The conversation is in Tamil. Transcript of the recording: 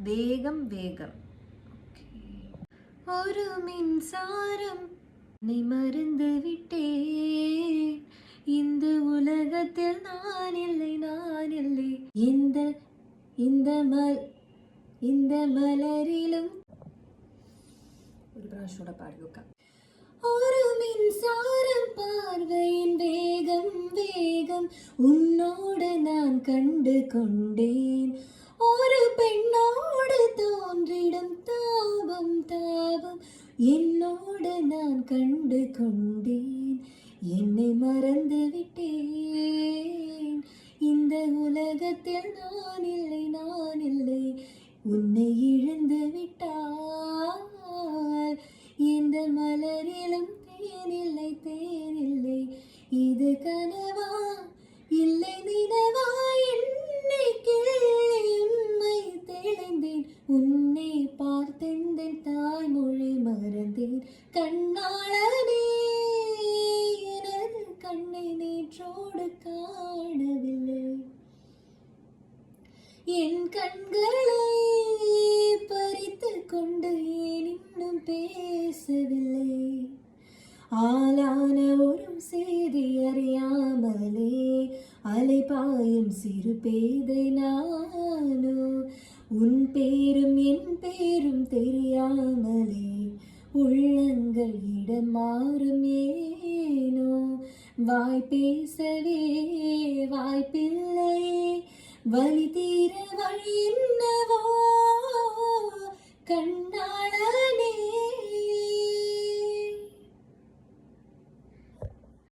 வேகம் வேகம். ஒரு மின்சாரம் நீ மறந்து விட்டேன், இந்த உலகத்தில் நான் இல்லை, நான் இல்லை. இந்த இந்த இந்த மலரிலும் ஒரு பிராஷோட பாடுக. ஒரு மின்சாரம் பார்வையின் வேகம் வேகம், உன்னோடு நான் கண்டு கொண்டேன். ஒரு பெண்ணோடு தோன்றிடும் தாபம் தாபம், என்னோடு நான் கண்டு கொண்டேன். என்னை மறந்து விட்டேன், இந்த உலகத்தில் நான் இல்லை, நான் இல்லை. உன்னை இழந்து விட்டால் இந்த மலரிலும் தேனில்லை, தேனில்லை. இது கனவா இல்லை நினைவா, என்னை கிள்ளி உண்மை தெளிந்தேன். உன்னை பார்த்தெந்தன் தாய்மொழி மறந்தேன். கண்ணாளனே, எனது கண்ணை நேற்றோடு காணவில்லை. என் கண்களை பறித்து கொண்டு ஏன் இன்னும் பேசவில்லை? ஆளான ஒரு செய்தி அறியாமலே அலைபாயும் சிறு பேதை நானோ. உன் பேரும் என் பேரும் தெரியாமலே உள்ளங்கள் இடம் மாறும் ஏனோ. வாய் பேசவே வாய்ப்பில்லை, வலி தீர வழி என்னவோ. கண்ணாளனே,